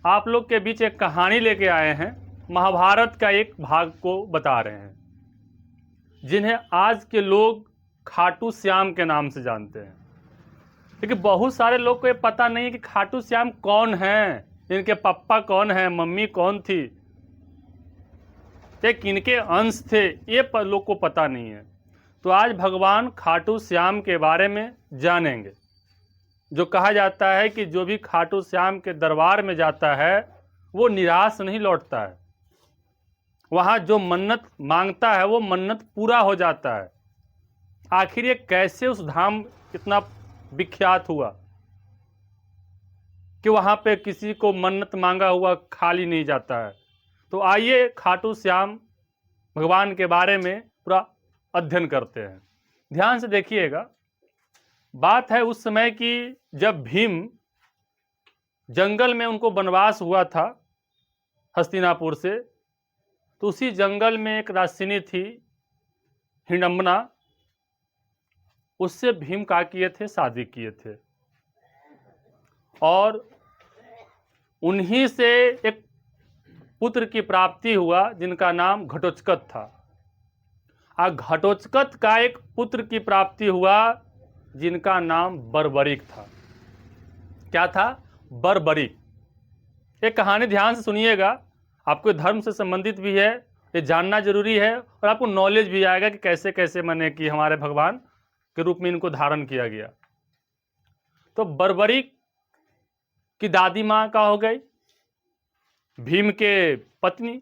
आप लोग के बीच एक कहानी लेके आए हैं, महाभारत का एक भाग को बता रहे हैं, जिन्हें आज के लोग खाटू श्याम के नाम से जानते हैं। लेकिन बहुत सारे लोग को ये पता नहीं है कि खाटू श्याम कौन है, इनके पापा कौन है, मम्मी कौन थी, ये किनके अंश थे, ये लोग को पता नहीं है। तो आज भगवान खाटू श्याम के बारे में जानेंगे। जो कहा जाता है कि जो भी खाटू श्याम के दरबार में जाता है वो निराश नहीं लौटता है, वहां जो मन्नत मांगता है वो मन्नत पूरा हो जाता है। आखिर ये कैसे उस धाम इतना विख्यात हुआ कि वहां पे किसी को मन्नत मांगा हुआ खाली नहीं जाता है। तो आइए खाटू श्याम भगवान के बारे में पूरा अध्ययन करते हैं। ध्यान से देखिएगा। बात है उस समय की जब भीम जंगल में उनको वनवास हुआ था हस्तिनापुर से, तो उसी जंगल में एक राक्षिनी थी हिडम्बना, उससे भीम का किए थे, शादी किए थे, और उन्हीं से एक पुत्र की प्राप्ति हुआ जिनका नाम घटोत्कच था। घटोत्कच का एक पुत्र की प्राप्ति हुआ जिनका नाम बर्बरिक था। क्या था? बर्बरिक। एक कहानी ध्यान से सुनिएगा, आपको धर्म से संबंधित भी है, ये जानना जरूरी है, और आपको नॉलेज भी आएगा कि कैसे कैसे मैंने कि हमारे भगवान के रूप में इनको धारण किया गया। तो बर्बरिक की दादी माँ का हो गई, भीम के पत्नी।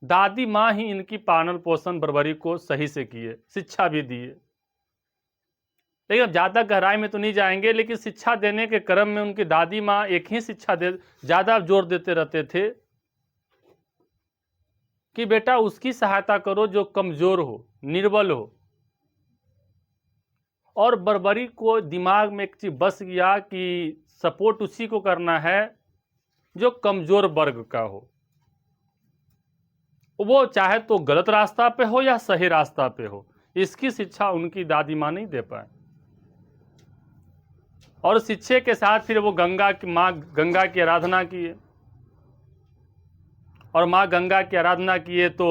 दादी माँ ही इनकी पालन पोषण बर्बरिक को सही से किए, शिक्षा भी दिए। लेकिन अब ज़्यादा गहराई में तो नहीं जाएंगे, लेकिन शिक्षा देने के क्रम में उनकी दादी माँ एक ही शिक्षा ज़्यादा जोर देते रहते थे कि बेटा उसकी सहायता करो जो कमज़ोर हो, निर्बल हो। और बर्बरिक को दिमाग में एक चीज़ बस गया कि सपोर्ट उसी को करना है जो कमज़ोर वर्ग का हो, वो चाहे तो गलत रास्ता पे हो या सही रास्ता पे हो। इसकी शिक्षा उनकी दादी माँ नहीं दे पाए। और शिक्षे के साथ फिर वो माँ गंगा की आराधना किए, और माँ गंगा की आराधना किए तो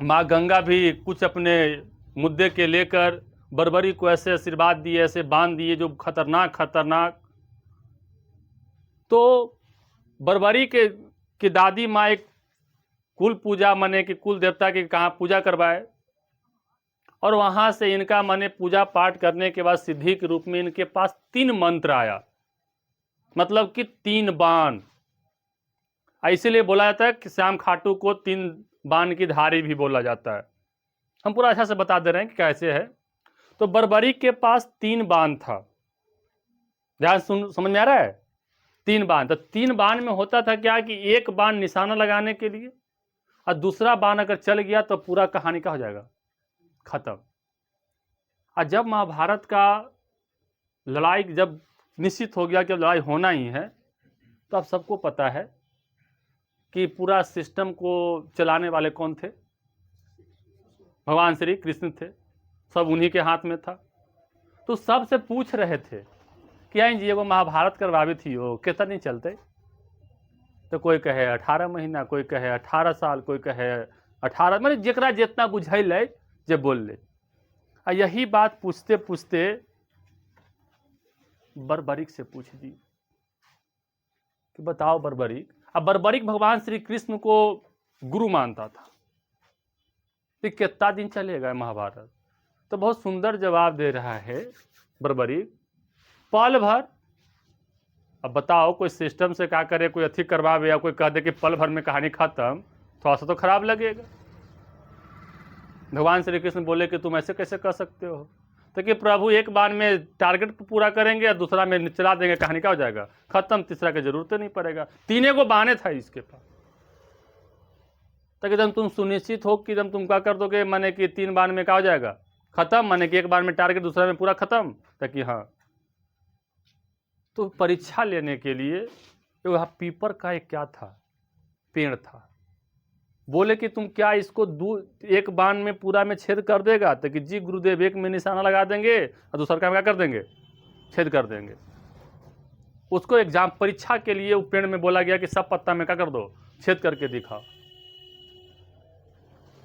माँ गंगा भी कुछ अपने मुद्दे के लेकर बर्बरिक को ऐसे आशीर्वाद दिए, ऐसे बांध दिए जो खतरनाक। तो बर्बरिक की दादी माँ एक कुल पूजा माने कि कुल देवता की कहाँ पूजा करवाए, और वहां से इनका माने पूजा पाठ करने के बाद सिद्धि के रूप में इनके पास 3 मंत्र आया, मतलब कि 3 बाण। इसीलिए बोला जाता है कि श्याम खाटू को 3 बाण की धारी भी बोला जाता है। हम पूरा अच्छा से बता दे रहे हैं कि कैसे है। तो बर्बरिक के पास 3 बाण था। ध्यान समझ में आ रहा है? 3 बाण। तो 3 बाण में होता था क्या कि एक बाण निशाना लगाने के लिए, और दूसरा बाण अगर चल गया तो पूरा कहानी का हो जाएगा खत्म। और जब महाभारत का लड़ाई जब निश्चित हो गया कि लड़ाई होना ही है, तो अब सबको पता है कि पूरा सिस्टम को चलाने वाले कौन थे? भगवान श्री कृष्ण थे, सब उन्हीं के हाथ में था। तो सबसे पूछ रहे थे कि आई जी वो महाभारत करवावे थी वो कितना नहीं चलते? तो कोई कहे 18 महीना, कोई कहे 18 साल, कोई कहे 18, मैंने जरा जितना बुझाइल है जे बोल ले। यही बात पूछते पूछते बर्बरिक से पूछ दी कि बताओ बर्बरिक। अब बर्बरिक भगवान श्री कृष्ण को गुरु मानता था कि कितना दिन चलेगा महाभारत? तो बहुत सुंदर जवाब दे रहा है बर्बरिक, पल भर। अब बताओ कोई सिस्टम से क्या करे, कोई अथी करवावे या कोई कह दे कि पल भर में कहानी खत्म, थोड़ा सा तो खराब लगेगा। भगवान श्री कृष्ण बोले कि तुम ऐसे कैसे कर सकते हो? तो कि प्रभु एक बार में टारगेट पूरा करेंगे और दूसरा में चला देंगे, कहानी क्या हो जाएगा खत्म, तीसरा की जरूरत नहीं पड़ेगा। 3 को बहाने था इसके पास। तो एकदम तुम सुनिश्चित हो कि एकदम तुम क्या कर दोगे, माने कि 3 बार में क्या हो जाएगा खत्म, माने कि एक बार में टारगेट दूसरा में पूरा खत्म। ताकि हाँ, तो परीक्षा लेने के लिए वह पीपर का एक क्या था, पेड़ था। बोले कि तुम क्या इसको एक बाण में पूरा में छेद कर देगा? तो कि जी गुरुदेव, एक में निशाना लगा देंगे और दूसरा काम क्या कर देंगे, छेद कर देंगे। उसको एग्जाम परीक्षा के लिए वो पेड़ में बोला गया कि सब पत्ता में क्या कर दो, छेद करके दिखाओ।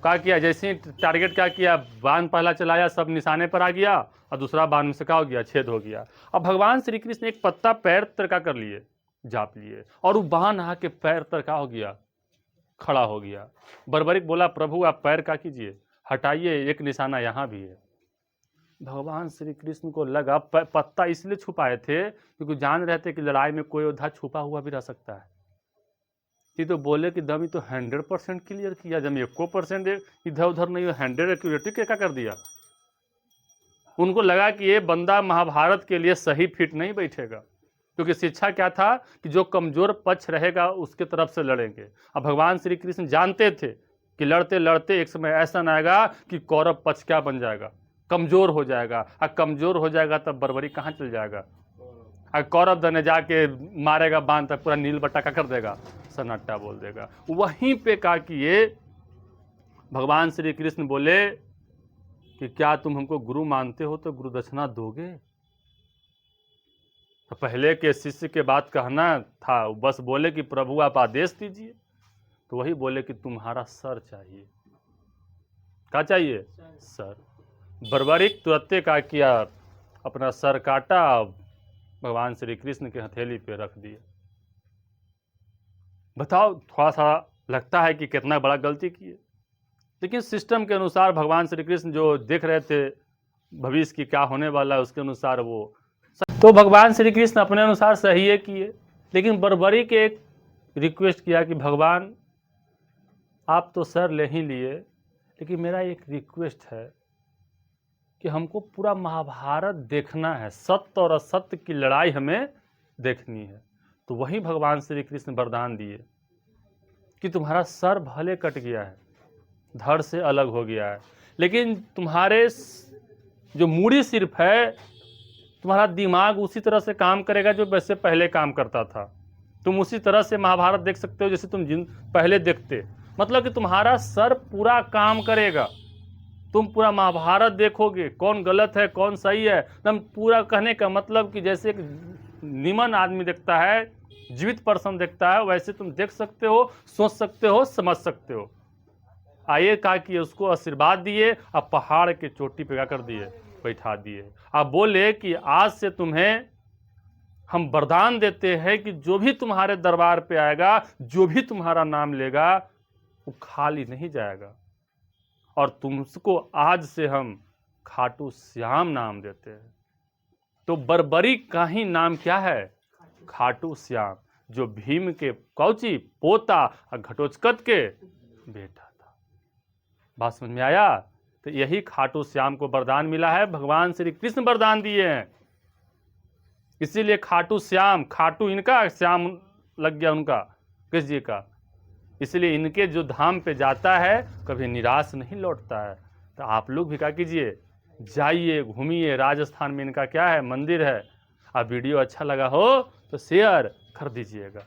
क्या किया, जैसे ही टारगेट क्या किया, बाण पहला चलाया, सब निशाने पर आ गया और दूसरा बाण में से क्या हो गया, छेद हो गया। अब भगवान श्री कृष्ण एक पत्ता पैर तर क्या कर लिए, जाप लिए, और वो बाण आके पैर तर क्या हो गया, खड़ा हो गया। बर्बरिक बोला प्रभु आप पैर क्या कीजिए, हटाइए, एक निशाना यहाँ भी है। भगवान श्री कृष्ण को लगा पत्ता इसलिए छुपाए थे क्योंकि जान रहे थे कि लड़ाई में कोई योद्धा छुपा हुआ भी रह सकता है। ये तो बोले कि दम, ये तो 100% क्लियर किया, जब 1% इधर उधर नहीं, 100 एक्यूरेटी क्या कर दिया। उनको लगा कि ये बंदा महाभारत के लिए सही फिट नहीं बैठेगा, क्योंकि शिक्षा क्या था कि जो कमजोर पक्ष रहेगा उसके तरफ से लड़ेंगे। अब भगवान श्री कृष्ण जानते थे कि लड़ते लड़ते एक समय ऐसा न आएगा कि कौरव पक्ष क्या बन जाएगा, कमजोर हो जाएगा। और कमजोर हो जाएगा तब बर्बरी कहाँ चल जाएगा, और कौरव दने जाके मारेगा बांध तक, पूरा नील बट्टा क्या कर देगा, सन्नाटा बोल देगा। वहीं पे कहा कि ये भगवान श्री कृष्ण बोले कि क्या तुम हमको गुरु मानते हो तो गुरु दक्षिणा दोगे। तो पहले के शिष्य के बात कहना था, बस बोले कि प्रभु आप आदेश दीजिए, तो वही बोले कि तुम्हारा सर चाहिए। क्या चाहिए, सर। बर्बरिक तुरंते क्या किया, अपना सर काटा, भगवान श्री कृष्ण के हथेली पे रख दिया। बताओ, थोड़ा सा लगता है कि कितना बड़ा गलती की है, लेकिन सिस्टम के अनुसार भगवान श्री कृष्ण जो देख रहे थे भविष्य की क्या होने वाला है, उसके अनुसार वो, तो भगवान श्री कृष्ण अपने अनुसार सही है किए। लेकिन बर्बरिक एक रिक्वेस्ट किया कि भगवान आप तो सर ले ही लिए, लेकिन मेरा एक रिक्वेस्ट है कि हमको पूरा महाभारत देखना है, सत्य और असत्य की लड़ाई हमें देखनी है। तो वही भगवान श्री कृष्ण वरदान दिए कि तुम्हारा सर भले कट गया है, धड़ से अलग हो गया है, लेकिन तुम्हारे जो मूड़ी सिर्फ है, तुम्हारा दिमाग उसी तरह से काम करेगा जो वैसे पहले काम करता था। तुम उसी तरह से महाभारत देख सकते हो जैसे तुम पहले देखते। मतलब कि तुम्हारा सर पूरा काम करेगा, तुम पूरा महाभारत देखोगे, कौन गलत है कौन सही है, तुम पूरा। कहने का मतलब कि जैसे एक निमन आदमी देखता है, जीवित पर्सन देखता है, वैसे तुम देख सकते हो, सोच सकते हो, समझ सकते हो। आइए कहा कि उसको आशीर्वाद दिए और पहाड़ के चोटी पे क्या कर दिए, बैठा दिए। आप बोले कि आज से तुम्हें हम वरदान देते हैं कि जो भी तुम्हारे दरबार पे आएगा, जो भी तुम्हारा नाम लेगा, वो खाली नहीं जाएगा। और तुमको आज से हम खाटू श्याम नाम देते हैं। तो बर्बरिक का ही नाम क्या है, खाटू श्याम, जो भीम के कौची पोता और घटोत्कच के बेटा था। बात समझ में आया। तो यही खाटू श्याम को वरदान मिला है, भगवान श्री कृष्ण वरदान दिए हैं। इसीलिए खाटू श्याम, खाटू इनका, श्याम लग गया उनका, कृष्ण जी का। इसलिए इनके जो धाम पे जाता है कभी निराश नहीं लौटता है। तो आप लोग भी क्या कीजिए, जाइए, घूमिए। राजस्थान में इनका क्या है, मंदिर है। आप वीडियो अच्छा लगा हो तो शेयर कर दीजिएगा।